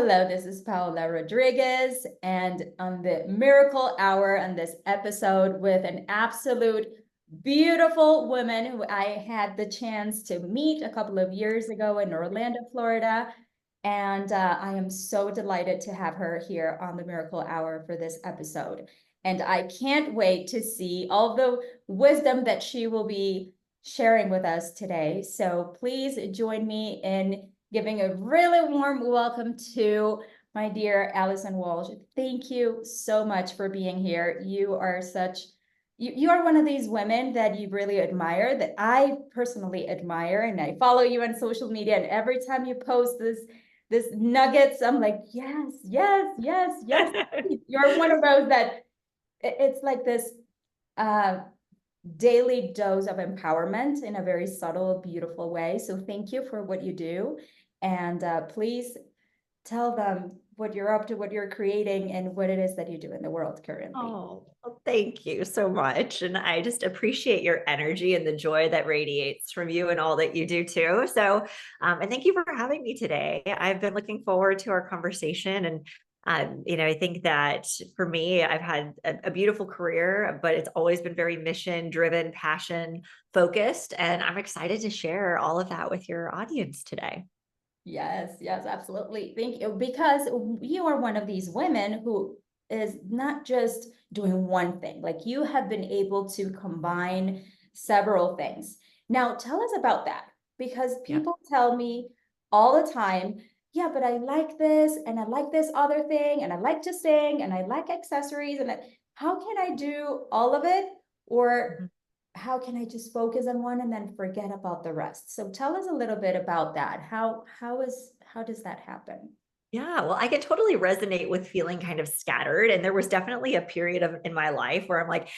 Hello, this is Paola Rodriguez, and on the Miracle Hour on this episode with an absolute beautiful woman who I had the chance to meet a couple of years ago in Orlando, Florida. And I am so delighted to have her here on the Miracle Hour for this episode. And I can't wait to see all the wisdom that she will be sharing with us today. So please join me in giving a really warm welcome to my dear Allison Walsh. Thank you so much for being here. You are you are one of these women that you really admire, that I personally admire, and I follow you on social media. And every time you post this nuggets, I'm like, yes, yes, yes, yes. You're one of those that it's like this uh daily dose of empowerment in a very subtle, beautiful way. So thank you for what you do. And please tell them what you're up to, what you're creating, and what it is that you do in the world currently. Oh, well, thank you so much. And I just appreciate your energy and the joy that radiates from you and all that you do too. And thank you for having me today. I've been looking forward to our conversation. And, I think that for me, I've had a beautiful career, but it's always been very mission driven, passion focused. And I'm excited to share all of that with your audience today. Yes, yes, absolutely. Thank you. Because you are one of these women who is not just doing one thing, like you have been able to combine several things. Now, tell us about that because Yep. people tell me all the time, yeah, but I like this and I like this other thing and I like to sing and I like accessories how can I do all of it? Or how can I just focus on one and then forget about the rest? So tell us a little bit about that. How does that happen? Yeah, well, I can totally resonate with feeling kind of scattered. And there was definitely a period of in my life where I'm like,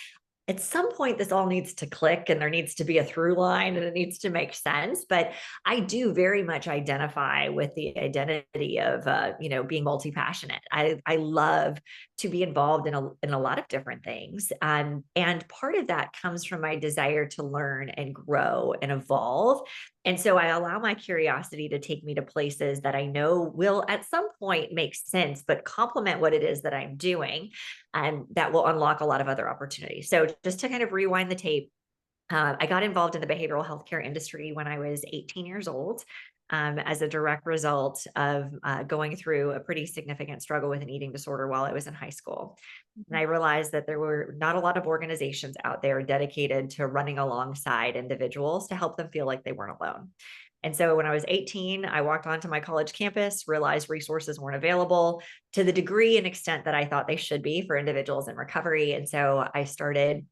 at some point this all needs to click and there needs to be a through line and it needs to make sense, but I do very much identify with the identity of being multi-passionate. I love to be involved in a lot of different things, and part of that comes from my desire to learn and grow and evolve. And so I allow my curiosity to take me to places that I know will at some point make sense but complement what it is that I'm doing, and that will unlock a lot of other opportunities. So just to kind of rewind the tape, I got involved in the behavioral healthcare industry when I was 18 years old, as a direct result of going through a pretty significant struggle with an eating disorder while I was in high school. And I realized that there were not a lot of organizations out there dedicated to running alongside individuals to help them feel like they weren't alone. And so when I was 18, I walked onto my college campus, realized resources weren't available to the degree and extent that I thought they should be for individuals in recovery. And so I started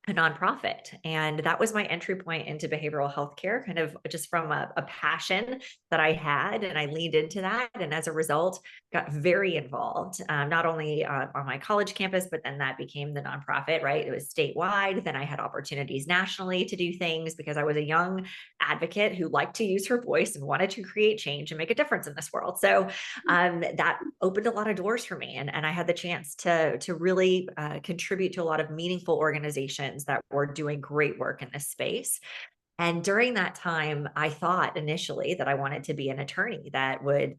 a nonprofit. And that was my entry point into behavioral health care, kind of just from a passion that I had. And I leaned into that. And as a result, got very involved, not only on my college campus, but then that became the nonprofit, right? It was statewide. Then I had opportunities nationally to do things because I was a young advocate who liked to use her voice and wanted to create change and make a difference in this world. So that opened a lot of doors for me. And I had the chance to really contribute to a lot of meaningful organizations that were doing great work in this space. And during that time, I thought initially that I wanted to be an attorney that would,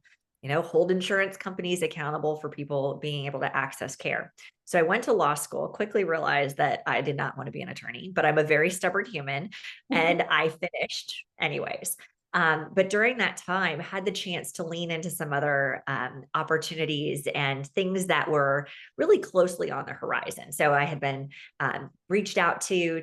hold insurance companies accountable for people being able to access care. So I went to law school, quickly realized that I did not want to be an attorney, but I'm a very stubborn human and I finished anyways. But during that time, had the chance to lean into some other opportunities and things that were really closely on the horizon. So I had been reached out to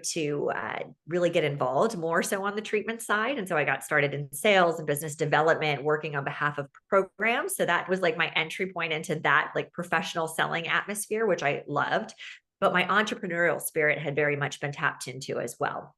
really get involved more so on the treatment side. And so I got started in sales and business development, working on behalf of programs. So that was like my entry point into that like professional selling atmosphere, which I loved. But my entrepreneurial spirit had very much been tapped into as well.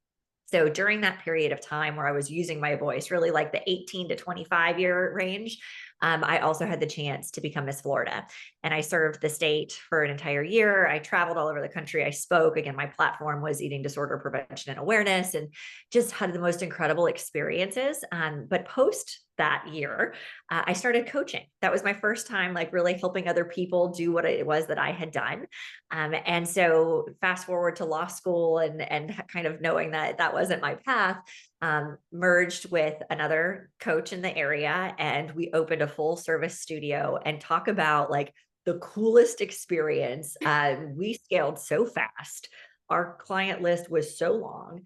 So during that period of time where I was using my voice, really like the 18 to 25-year range, I also had the chance to become Miss Florida. And I served the state for an entire year. I traveled all over the country. I spoke. Again, my platform was eating disorder prevention and awareness, and just had the most incredible experiences. But post that year, I started coaching. That was my first time, like really helping other people do what it was that I had done. And so fast forward to law school and kind of knowing that that wasn't my path, merged with another coach in the area, and we opened a full service studio. And talk about like the coolest experience. We scaled so fast. Our client list was so long.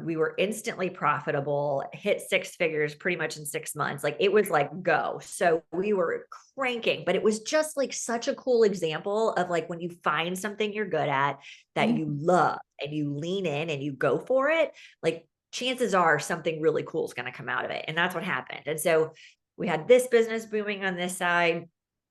We were instantly profitable, hit six figures pretty much in 6 months. Like it was like go. So we were cranking, but it was just like such a cool example of like when you find something you're good at that you love and you lean in and you go for it, like chances are something really cool is going to come out of it. And that's what happened. And so we had this business booming on this side.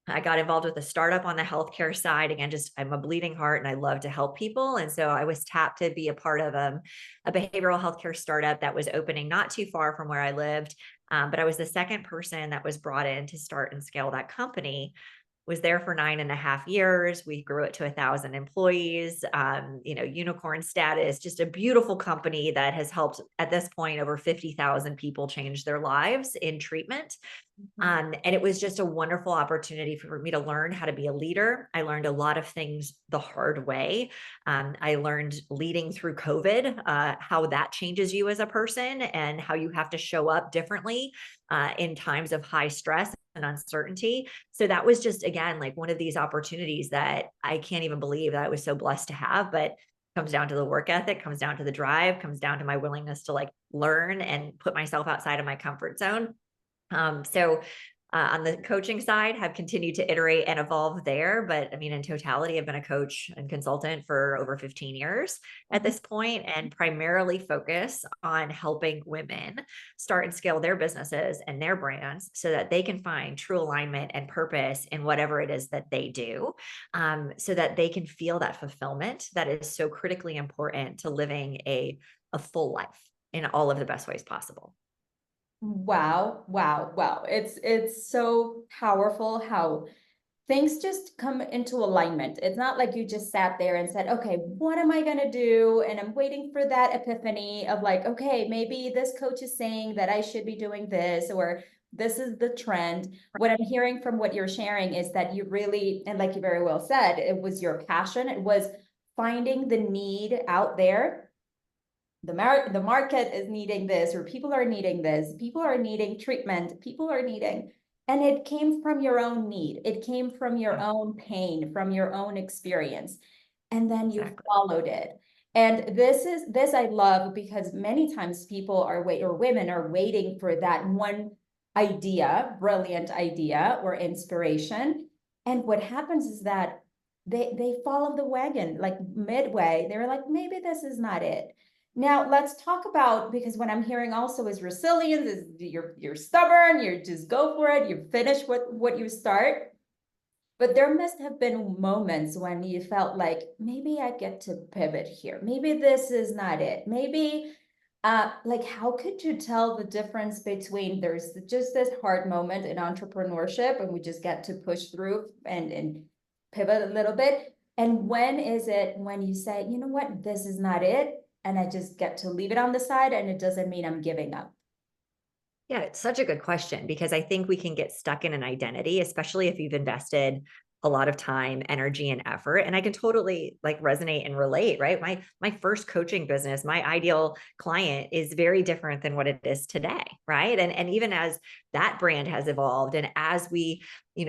I got involved with a startup on the healthcare side. Again, just I'm a bleeding heart and I love to help people. And so I was tapped to be a part of a behavioral healthcare startup that was opening not too far from where I lived. But I was the second person that was brought in to start and scale that company. Was there for 9.5 years. We grew it to 1,000 employees, unicorn status, just a beautiful company that has helped at this point over 50,000 people change their lives in treatment. And it was just a wonderful opportunity for me to learn how to be a leader. I learned a lot of things the hard way. I learned leading through COVID, how that changes you as a person and how you have to show up differently in times of high stress and uncertainty. So that was just, again, like one of these opportunities that I can't even believe that I was so blessed to have, but comes down to the work ethic, comes down to the drive, comes down to my willingness to like learn and put myself outside of my comfort zone. On the coaching side, have continued to iterate and evolve there. But I mean, in totality, I've been a coach and consultant for over 15 years at this point, and primarily focus on helping women start and scale their businesses and their brands so that they can find true alignment and purpose in whatever it is that they do, so that they can feel that fulfillment that is so critically important to living a full life in all of the best ways possible. Wow, wow, wow. It's so powerful how things just come into alignment. It's not like you just sat there and said, okay, what am I gonna do? And I'm waiting for that epiphany of like, okay, maybe this coach is saying that I should be doing this, or this is the trend. What I'm hearing from what you're sharing is that you really, and like you very well said, it was your passion. It was finding the need out there. The market is needing this, or people are needing this, people are needing treatment, people are needing, and it came from your own need, it came from your own pain, from your own experience, and then you Exactly. followed it. And this I love, because many times people are or women are waiting for that one idea, brilliant idea or inspiration, and what happens is that they fall off the wagon like midway. They're like, maybe this is not it. Now let's talk about, because what I'm hearing also is resilience, is you're stubborn, you just go for it, you finish what you start. But there must have been moments when you felt like, maybe I get to pivot here. Maybe this is not it. Maybe like how could you tell the difference between there's just this hard moment in entrepreneurship and we just get to push through and pivot a little bit? And when is it when you say, you know what, this is not it, and I just get to leave it on the side and it doesn't mean I'm giving up? Yeah, it's such a good question because I think we can get stuck in an identity, especially if you've invested a lot of time, energy, and effort. And I can totally like resonate and relate, right? My first coaching business, my ideal client is very different than what it is today, right? And even as that brand has evolved and as we,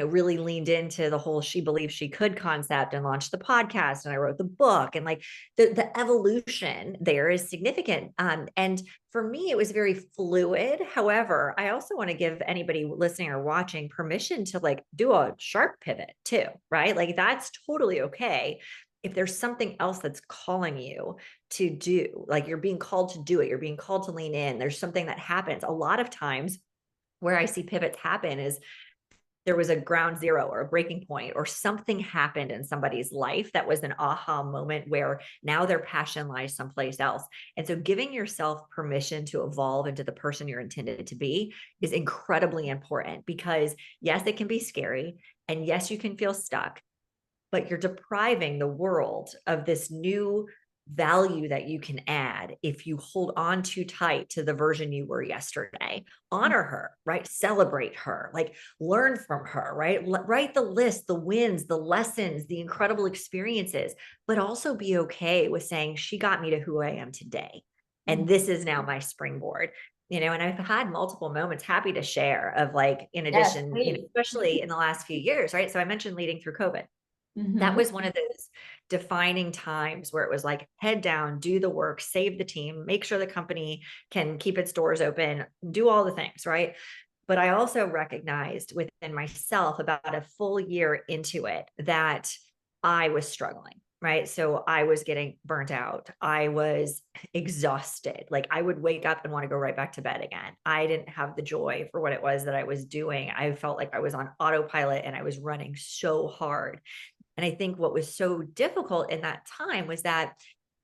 really leaned into the whole she believes she could concept and launched the podcast and I wrote the book, and like the evolution there is significant. And for me, it was very fluid. However, I also want to give anybody listening or watching permission to like do a sharp pivot too, right? Like that's totally okay. If there's something else that's calling you to do, like you're being called to do it, you're being called to lean in, there's something that happens. A lot of times where I see pivots happen is there was a ground zero or a breaking point or something happened in somebody's life that was an aha moment where now their passion lies someplace else. And so giving yourself permission to evolve into the person you're intended to be is incredibly important because yes, it can be scary. And yes, you can feel stuck, but you're depriving the world of this new value that you can add if you hold on too tight to the version you were yesterday. Honor her, right? Celebrate her, like learn from her, right? Write the list, the wins, the lessons, the incredible experiences, but also be okay with saying, she got me to who I am today. And this is now my springboard. And I've had multiple moments, happy to share, of like, in Yes, addition, please. especially in the last few years, right? So I mentioned leading through COVID. That was one of those defining times where it was like, head down, do the work, save the team, make sure the company can keep its doors open, do all the things, right? But I also recognized within myself about a full year into it that I was struggling, right? So I was getting burnt out. I was exhausted. Like I would wake up and want to go right back to bed again. I didn't have the joy for what it was that I was doing. I felt like I was on autopilot and I was running so hard. And I think what was so difficult in that time was that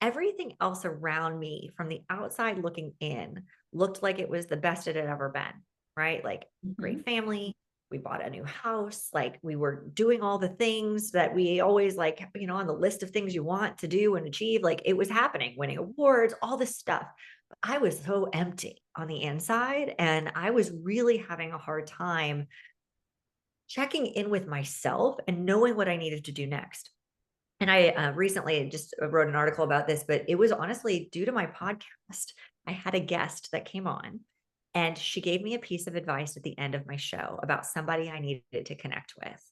everything else around me from the outside looking in looked like it was the best it had ever been, right? Like great family. We bought a new house. Like we were doing all the things that we always like, on the list of things you want to do and achieve. Like it was happening, winning awards, all this stuff. But I was so empty on the inside. And I was really having a hard time checking in with myself and knowing what I needed to do next. And I recently just wrote an article about this, but it was honestly due to my podcast. I had a guest that came on and she gave me a piece of advice at the end of my show about somebody I needed to connect with.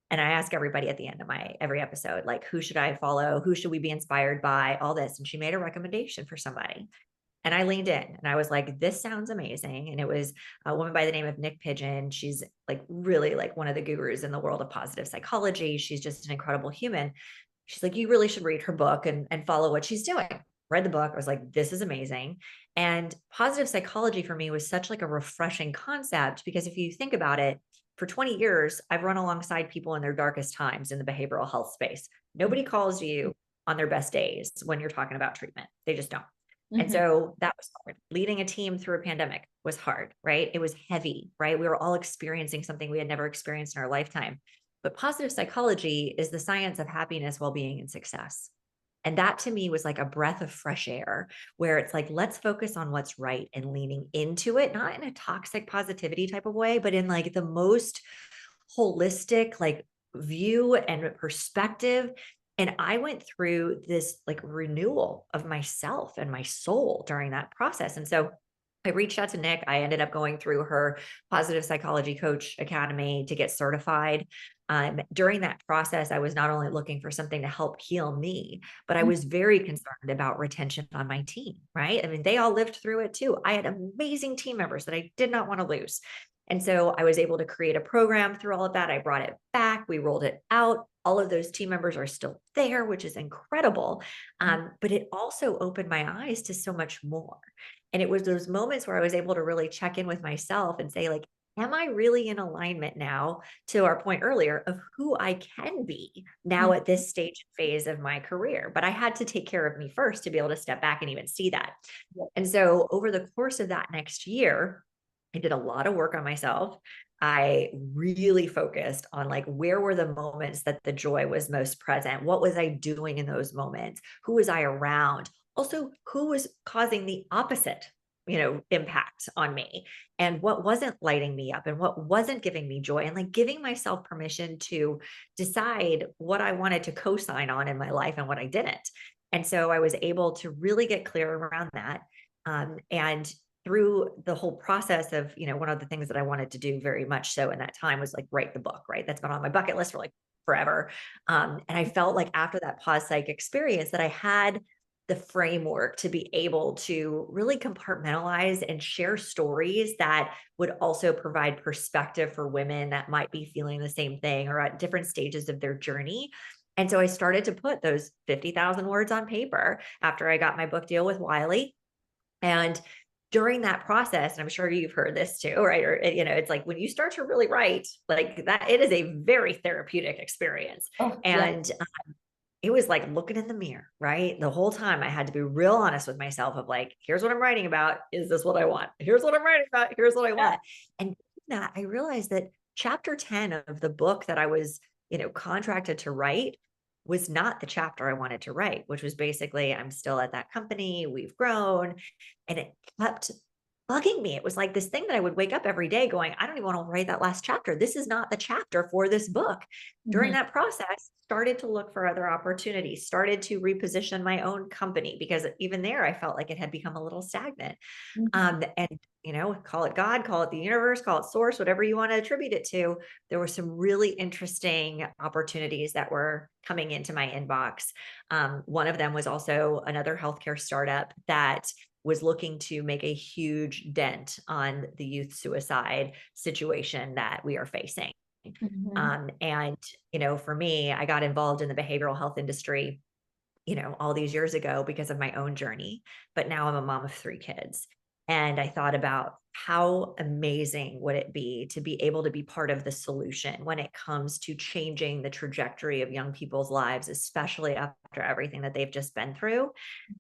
And I ask everybody at the end of my every episode, like, who should I follow? Who should we be inspired by? All this. And she made a recommendation for somebody. And I leaned in and I was like, this sounds amazing. And it was a woman by the name of Nick Pigeon. She's like really like one of the gurus in the world of positive psychology. She's just an incredible human. She's like, you really should read her book and follow what she's doing. Read the book. I was like, this is amazing. And positive psychology for me was such like a refreshing concept, because if you think about it, for 20 years, I've run alongside people in their darkest times in the behavioral health space. Nobody calls you on their best days when you're talking about treatment. They just don't. And so that was hard. Leading a team through a pandemic was hard, right? It was heavy, right? We were all experiencing something we had never experienced in our lifetime. But positive psychology is the science of happiness, well-being, and success. And that to me was like a breath of fresh air, where it's like, let's focus on what's right and leaning into it, not in a toxic positivity type of way, but in like the most holistic, like view and perspective. And I went through this like renewal of myself and my soul during that process. And so I reached out to Nick. I ended up going through her Positive Psychology Coach Academy to get certified. During that process, I was not only looking for something to help heal me, but I was very concerned about retention on my team, right? I mean, they all lived through it too. I had amazing team members that I did not want to lose. And so I was able to create a program through all of that. I brought it back. We rolled it out. All of those team members are still there, which is incredible. But it also opened my eyes to so much more. And it was those moments where I was able to really check in with myself and say, like, am I really in alignment now, to our point earlier, of who I can be now at this stage phase of my career? But I had to take care of me first to be able to step back and even see that. And so over the course of that next year, I did a lot of work on myself. I really focused on like, where were the moments that the joy was most present? What was I doing in those moments? Who was I around? Also, who was causing the opposite, impact on me, and what wasn't lighting me up and what wasn't giving me joy, and like giving myself permission to decide what I wanted to co-sign on in my life and what I didn't. And so I was able to really get clear around that. And through the whole process of, one of the things that I wanted to do very much so in that time was like write the book, right? That's been on my bucket list for like forever. And I felt like after that pause psych experience that I had the framework to be able to really compartmentalize and share stories that would also provide perspective for women that might be feeling the same thing or at different stages of their journey. And so I started to put those 50,000 words on paper after I got my book deal with Wiley. And during that process, and I'm sure you've heard this too, right? Or, it's like when you start to really write like that, it is a very therapeutic experience. And it was like looking in the mirror, right? The whole time I had to be real honest with myself of like, here's what I'm writing about. Is this what I want? Here's what I'm writing about. Here's what I want. And that I realized that chapter 10 of the book that I was, contracted to write was not the chapter I wanted to write, which was basically, I'm still at that company, we've grown, and it kept bugging me. It was like this thing that I would wake up every day going, I don't even want to write that last chapter. This is not the chapter for this book. During Mhm, that process, started to look for other opportunities, started to reposition my own company because even there I felt like it had become a little stagnant. mhm, And call it God, call it the universe, call it source, whatever you want to attribute it to. There were some really interesting opportunities that were coming into my inbox. One of them was also another healthcare startup that was looking to make a huge dent on the youth suicide situation that we are facing. mhm. And for me, I got involved in the behavioral health industry all these years ago because of my own journey. But now I'm a mom of 3 kids. And I thought about how amazing would it be to be able to be part of the solution when it comes to changing the trajectory of young people's lives, especially after everything that they've just been through.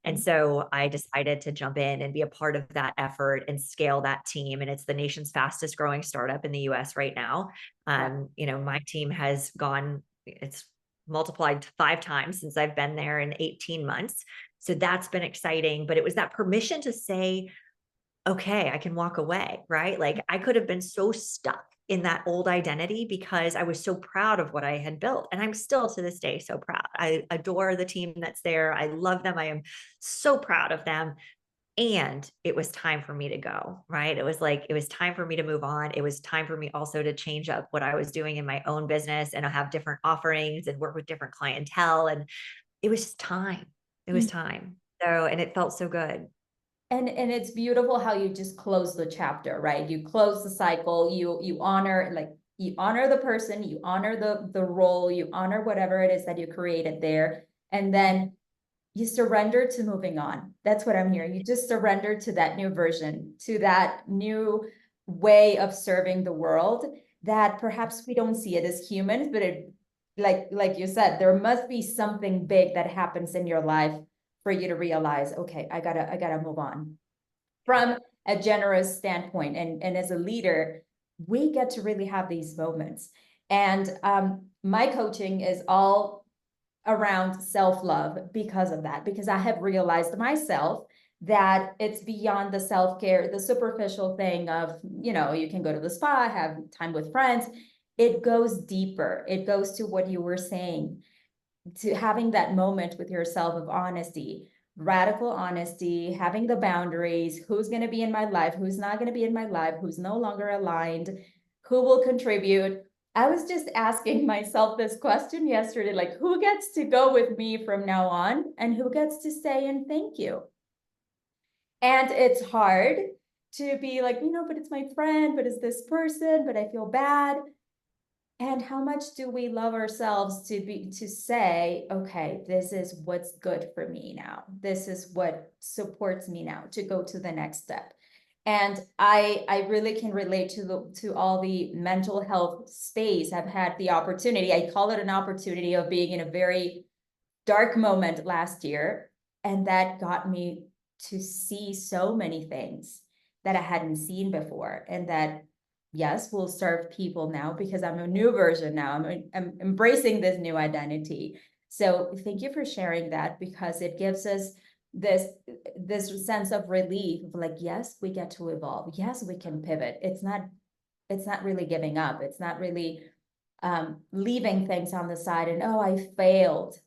And Mhm. so I decided to jump in and be a part of that effort and scale that team. And it's the nation's fastest growing startup in the US right now. Wow. My team has gone, it's multiplied 5 times since I've been there in 18 months. So that's been exciting. But it was that permission to say, okay, I can walk away, right? Like I could have been so stuck in that old identity because I was so proud of what I had built. And I'm still to this day so proud. I adore the team that's there. I love them. I am so proud of them. And it was time for me to go, right? It was like, it was time for me to move on. It was time for me also to change up what I was doing in my own business and have different offerings and work with different clientele. And it was just time. It was Mm. time. So, and it felt so good. And it's beautiful how you just close the chapter, right? You close the cycle, you honor, like, you honor the person, you honor the role, you honor whatever it is that you created there, and then you surrender to moving on. That's what I'm hearing. You just surrender to that new version, to that new way of serving the world that perhaps we don't see it as humans, but it, like you said, there must be something big that happens in your life for you to realize, okay, I gotta move on from a generous standpoint. And as a leader, we get to really have these moments. And my coaching is all around self-love because of that, because I have realized myself that it's beyond the self-care, the superficial thing of, you can go to the spa, have time with friends. It goes deeper. It goes to what you were saying, to having that moment with yourself of honesty, radical honesty, having the boundaries, who's going to be in my life, who's not going to be in my life, who's no longer aligned, who will contribute. I was just asking myself this question yesterday, like, who gets to go with me from now on and who gets to stay and thank you? And it's hard to be like, but it's my friend, but it's this person, but I feel bad. And how much do we love ourselves to say, okay, this is what's good for me now. This is what supports me now to go to the next step. And I really can relate to all the mental health space. I've had the opportunity, I call it an opportunity of being in a very dark moment last year. And that got me to see so many things that I hadn't seen before. And that, yes, will serve people now because I'm a new version now. I'm embracing this new identity. So thank you for sharing that, because it gives us this sense of relief of like, yes, we get to evolve. Yes, we can pivot. It's not really giving up. It's not really leaving things on the side and, oh, I failed.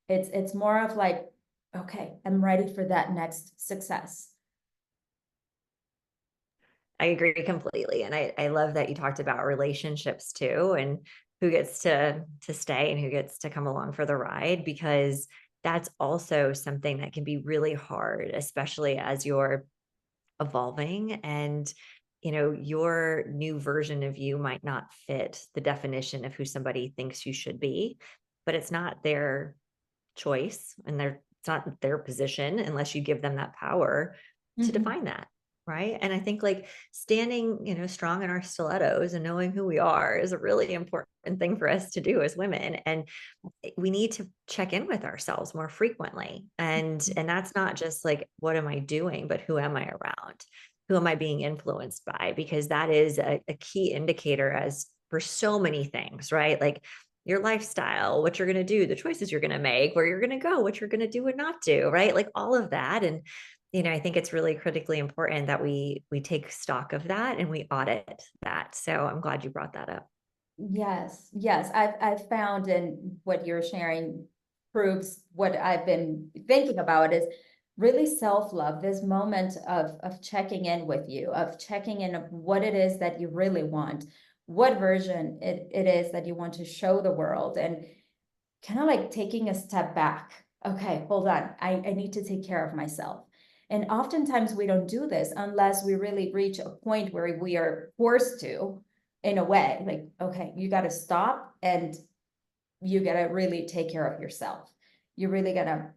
It's more of like, okay, I'm ready for that next success. I agree completely. And I love that you talked about relationships too, and who gets to stay and who gets to come along for the ride, because that's also something that can be really hard, especially as you're evolving and your new version of you might not fit the definition of who somebody thinks you should be, but it's not their choice and it's not their position unless you give them that power to Mhm. define that. Right. And I think like standing, strong in our stilettos and knowing who we are is a really important thing for us to do as women. And we need to check in with ourselves more frequently. And that's not just like, what am I doing, but who am I around? Who am I being influenced by? Because that is a key indicator as for so many things, right? Like your lifestyle, what you're going to do, the choices you're going to make, where you're going to go, what you're going to do and not do, right? Like all of that. And, I think it's really critically important that we take stock of that and we audit that. So I'm glad you brought that up. Yes, yes. I've found, and what you're sharing proves what I've been thinking about, is really self-love, this moment of checking in with you, of checking in of what it is that you really want, what version it is that you want to show the world, and kind of like taking a step back. Okay, hold on. I need to take care of myself. And oftentimes we don't do this unless we really reach a point where we are forced to, in a way, like, okay, you got to stop and you got to really take care of yourself. You really got to,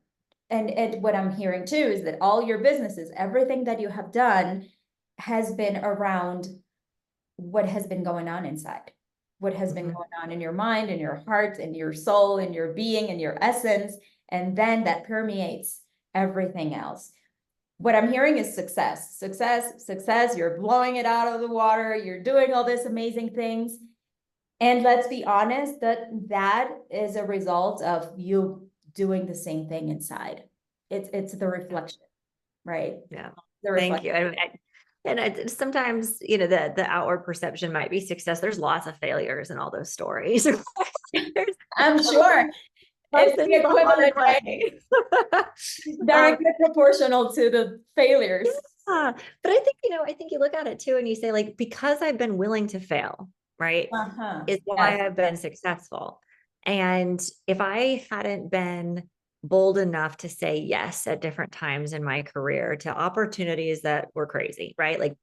and what I'm hearing too is that all your businesses, everything that you have done has been around what has been going on inside, what has been going on in your mind, in your heart, in your soul, in your being, in your essence. And then that permeates everything else. What I'm hearing is success, success, success. You're blowing it out of the water. You're doing all these amazing things. And let's be honest, that is a result of you doing the same thing inside. It's the reflection, right? Yeah. The Thank reflection. you. And sometimes, the outward perception might be success. There's lots of failures in all those stories. There's I'm sure it's the lessons along equivalent, the right? way. Directly proportional to the failures. Yeah. But I think you look at it too and you say, like, because I've been willing to fail, right, Uh-huh. is Yes. why I've been successful. And if I hadn't been bold enough to say yes at different times in my career to opportunities that were crazy, right? Like,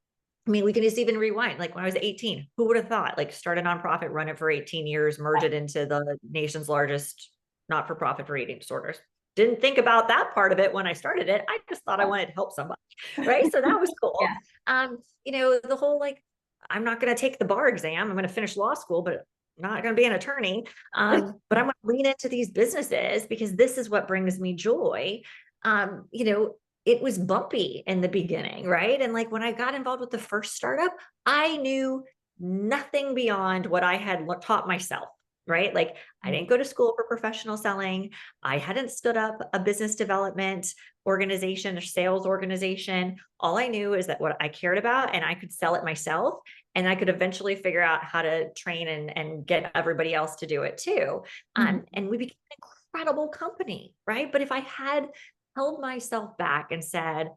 I mean, we can just even rewind. Like when I was 18, who would have thought? Like, start a nonprofit, run it for 18 years, merge it into the nation's largest not-for-profit for eating disorders. Didn't think about that part of it when I started it. I just thought I wanted to help somebody, right? So that was cool. Yeah. The whole, like, I'm not going to take the bar exam. I'm going to finish law school, but I'm not going to be an attorney. But I'm going to lean into these businesses because this is what brings me joy. It was bumpy in the beginning, right? And like when I got involved with the first startup, I knew nothing beyond what I had taught myself, right? Like I didn't go to school for professional selling. I hadn't stood up a business development organization or sales organization. All I knew is that what I cared about and I could sell it myself. And I could eventually figure out how to train and get everybody else to do it too. And we became an incredible company, right? But if I had held myself back and said,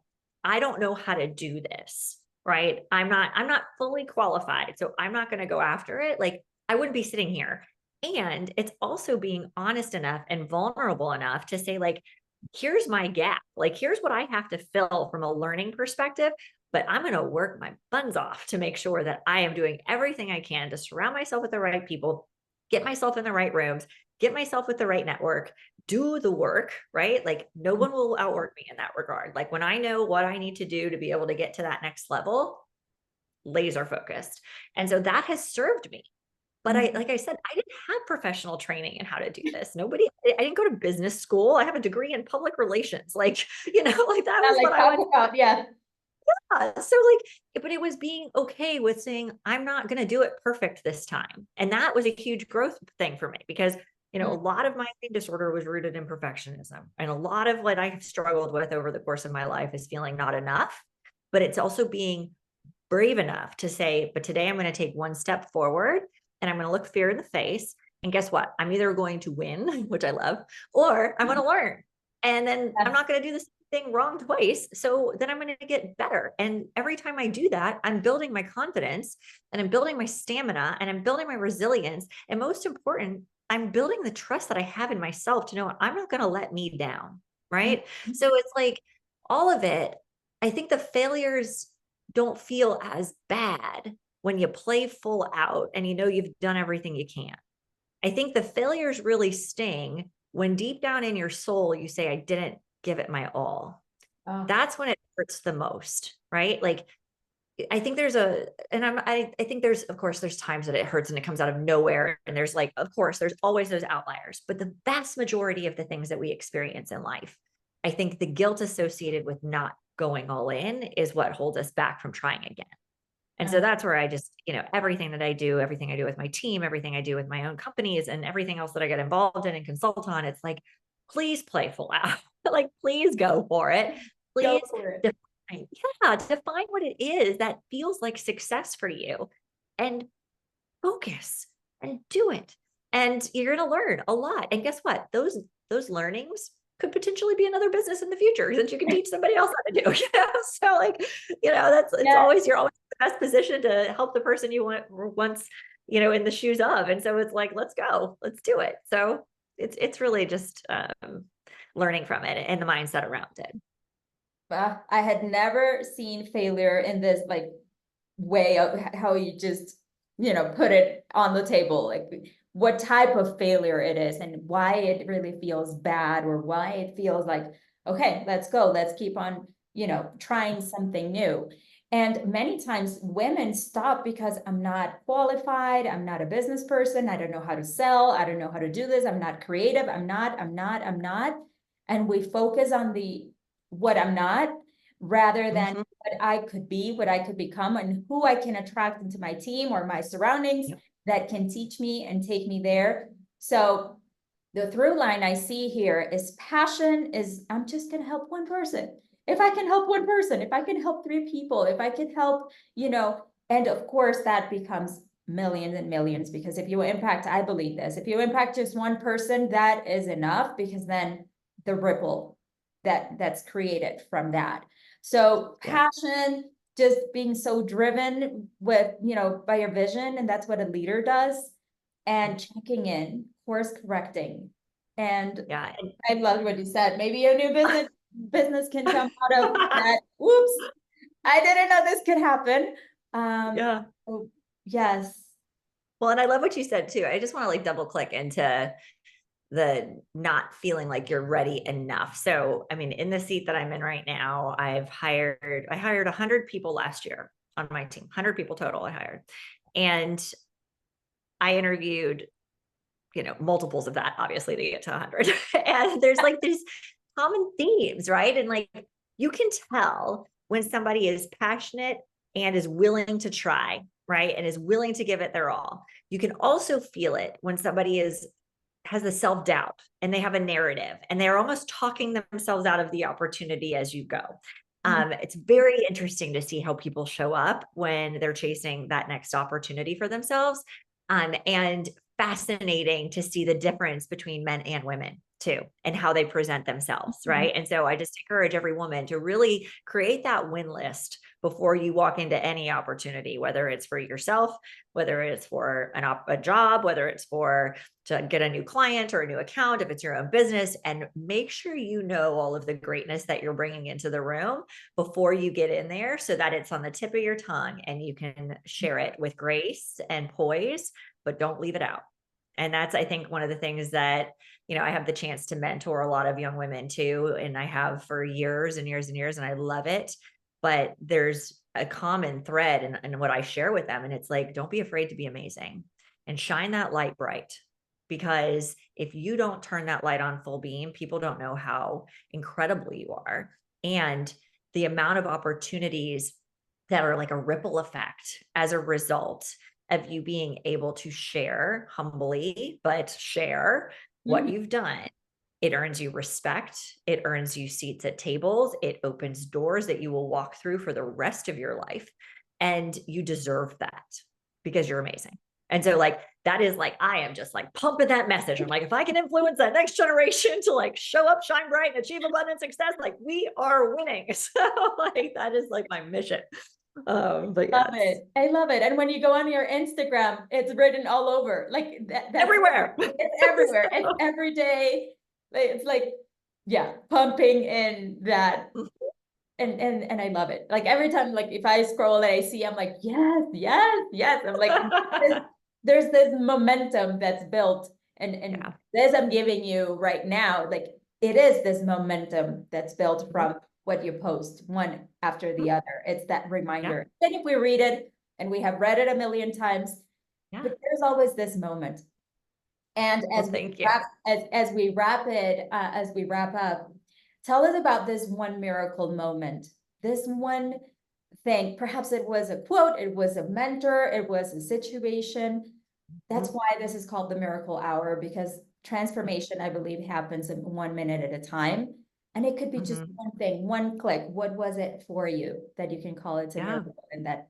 I don't know how to do this, right? I'm not fully qualified. So I'm not going to go after it. Like I wouldn't be sitting here. And it's also being honest enough and vulnerable enough to say, like, here's my gap. Like, here's what I have to fill from a learning perspective. But I'm going to work my buns off to make sure that I am doing everything I can to surround myself with the right people, get myself in the right rooms, get myself with the right network, do the work, right? Like no one will outwork me in that regard. Like when I know what I need to do to be able to get to that next level, laser focused. And so that has served me. But like I said, I didn't have professional training in how to do this. I didn't go to business school. I have a degree in public relations. Like, like that was what I went about. Yeah. so but it was being okay with saying, I'm not going to do it perfect this time. And that was a huge growth thing for me because, a lot of my eating disorder was rooted in perfectionism. And a lot of what I've struggled with over the course of my life is feeling not enough, but it's also being brave enough to say, but today I'm going to take one step forward and I'm going to look fear in the face. And guess what? I'm either going to win, which I love, or I'm going to learn. And then I'm not going to do this thing wrong twice. So then I'm going to get better. And every time I do that, I'm building my confidence and I'm building my stamina and I'm building my resilience. And most important, I'm building the trust that I have in myself to know I'm not going to let me down. Right. So it's like all of it. I think the failures don't feel as bad when you play full out and you've done everything you can. I think the failures really sting when deep down in your soul, you say, I didn't give it my all. That's when it hurts the most, right? Like, I think I think of course, there's times that it hurts and it comes out of nowhere. And there's of course, there's always those outliers, but the vast majority of the things that we experience in life, I think the guilt associated with not going all in is what holds us back from trying again. And so that's where I just, everything that I do, everything I do with my team, everything I do with my own companies, and everything else that I get involved in and consult on, it's like, please play full out. Like, please go for it. Go Please for it. define what it is that feels like success for you, and focus and do it. And you're going to learn a lot. And guess what? Those learnings could potentially be another business in the future that you can teach somebody else how to do. So like, it's always, you're always in the best position to help the person you want once, in the shoes of. And so it's like, let's go, let's do it. So it's really just learning from it and the mindset around it. I had never seen failure in this like way of how you just, put it on the table, like what type of failure it is and why it really feels bad, or why it feels like, okay, let's go, let's keep on, trying something new. And many times women stop because I'm not qualified, I'm not a business person, I don't know how to sell, I don't know how to do this, I'm not creative, I'm not. And we focus on what I'm not, rather than what I could be, what I could become, and who I can attract into my team or my surroundings that can teach me and take me there. So the through line I see here is passion is, I'm just going to help one person. If I can help one person, if I can help 3 people, if I can help, and of course that becomes millions and millions, because if you impact, I believe this, if you impact just one person, that is enough, because then the ripple that's created from that. So passion, just being so driven with, by your vision, and that's what a leader does, and checking in, course correcting. And I loved what you said. Maybe a new business can come out of that. Whoops, I didn't know this could happen. So, yes. Well, and I love what you said too. I just want to like double click into the not feeling like you're ready enough. So, I mean, in the seat that I'm in right now, I hired 100 people last year on my team, 100 people total I hired. And I interviewed, multiples of that, obviously, to get to 100. And there's like these common themes, right? And like, you can tell when somebody is passionate and is willing to try, right? And is willing to give it their all. You can also feel it when somebody has the self-doubt and they have a narrative and they're almost talking themselves out of the opportunity as you go. It's very interesting to see how people show up when they're chasing that next opportunity for themselves. And fascinating to see the difference between men and women too, and how they present themselves. Right. And so I just encourage every woman to really create that win list before you walk into any opportunity, whether it's for yourself, whether it's for a job, whether it's to get a new client or a new account, if it's your own business, and make sure you know all of the greatness that you're bringing into the room before you get in there, so that it's on the tip of your tongue and you can share it with grace and poise, but don't leave it out. And that's, I think, one of the things that, I have the chance to mentor a lot of young women too. And I have for years and years and years, and I love it. But there's a common thread in what I share with them. And it's like, don't be afraid to be amazing and shine that light bright. Because if you don't turn that light on full beam, people don't know how incredible you are. And the amount of opportunities that are like a ripple effect as a result of you being able to share humbly, but share what you've done. It earns you respect. It earns you seats at tables. It opens doors that you will walk through for the rest of your life. And you deserve that because you're amazing. And so like, that is like, I am just like pumping that message. I'm like, if I can influence that next generation to like show up, shine bright, and achieve abundant success, like we are winning. So like, that is like my mission. But Love it. I love it. And when you go on your Instagram, it's written all over, like that's everywhere. It's everywhere. It's every day. It's like, pumping in that. And I love it. Like every time, like if I scroll and I see, I'm like, yes, yes, yes. I'm like, there's this momentum that's built, and this I'm giving you right now, like it is this momentum that's built from what you post one after the other. It's that reminder. Then if we read it, and we have read it a million times, but there's always this moment. And as we wrap up, tell us about this one miracle moment, this one thing. Perhaps it was a quote, it was a mentor, it was a situation. That's why this is called the miracle hour, because transformation, I believe, happens in 1 minute at a time. And it could be just Mhm. one thing, one click. What was it for you that you can call it a Yeah. miracle and that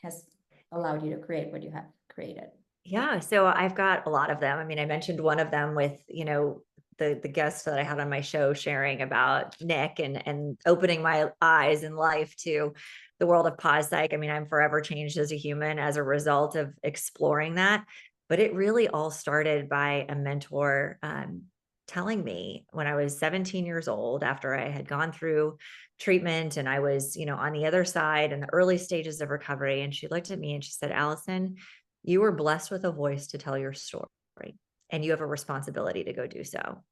has allowed you to create what you have created? Yeah, so I've got a lot of them. I mean, I mentioned one of them with, the guest that I had on my show sharing about Nick and opening my eyes in life to the world of pause psych. I mean, I'm forever changed as a human as a result of exploring that. But it really all started by a mentor telling me when I was 17 years old, after I had gone through treatment and I was, on the other side in the early stages of recovery. And she looked at me and she said, Allison, you were blessed with a voice to tell your story, and you have a responsibility to go do so.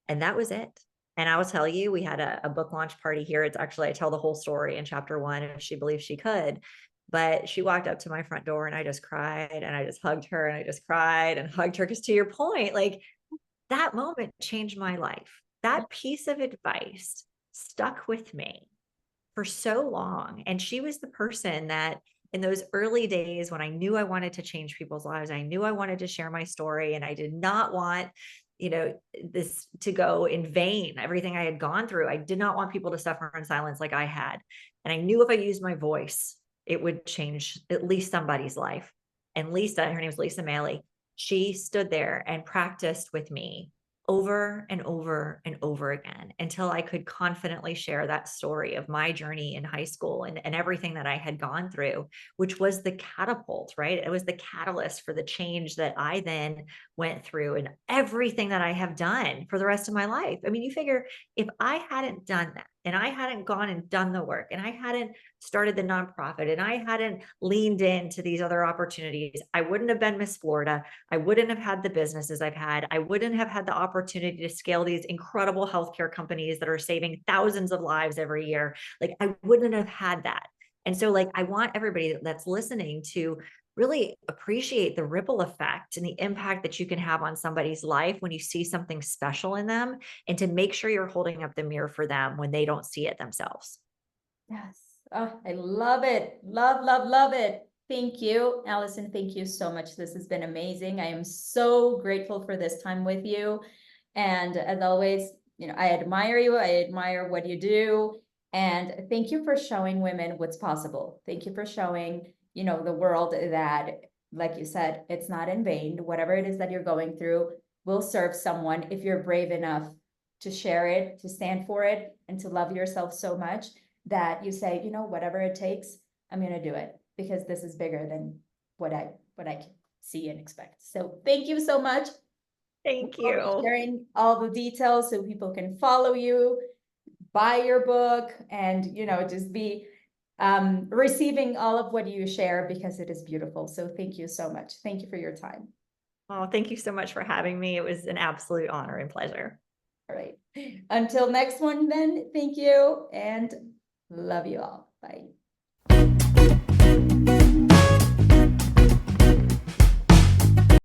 And that was it. And I will tell you, we had a book launch party here. It's actually, I tell the whole story in chapter 1 if she believes she could. But she walked up to my front door and I just cried and I just hugged her and I just cried and hugged her. Because to your point, like that moment changed my life. That piece of advice stuck with me for so long. And she was the person that in those early days when I knew I wanted to change people's lives, I knew I wanted to share my story and I did not want, this to go in vain. Everything I had gone through, I did not want people to suffer in silence like I had. And I knew if I used my voice, it would change at least somebody's life. And Lisa, her name is Lisa Maley, she stood there and practiced with me over and over and over again until I could confidently share that story of my journey in high school and everything that I had gone through, which was the catapult, right? It was the catalyst for the change that I then went through and everything that I have done for the rest of my life. I mean, you figure if I hadn't done that and I hadn't gone and done the work and I hadn't started the nonprofit and I hadn't leaned into these other opportunities, I wouldn't have been Miss Florida. I wouldn't have had the businesses I've had. I wouldn't have had the opportunity to scale these incredible healthcare companies that are saving thousands of lives every year. Like I wouldn't have had that. And so like I want everybody that's listening to really appreciate the ripple effect and the impact that you can have on somebody's life when you see something special in them and to make sure you're holding up the mirror for them when they don't see it themselves. Yes. Oh, I love it. Love, love, love it. Thank you, Allison. Thank you so much. This has been amazing. I am so grateful for this time with you. And as always, I admire you. I admire what you do. And thank you for showing women what's possible. Thank you for showing, the world that, like you said, it's not in vain. Whatever it is that you're going through will serve someone if you're brave enough to share it, to stand for it, and to love yourself so much that you say, whatever it takes, I'm going to do it because this is bigger than what I can see and expect. So thank you so much Thank for you. sharing all the details so people can follow you, buy your book, and just be receiving all of what you share because it is beautiful. So thank you so much. Thank you for your time. Oh, thank you so much for having me. It was an absolute honor and pleasure. All right. Until next one, then, thank you and love you all. Bye.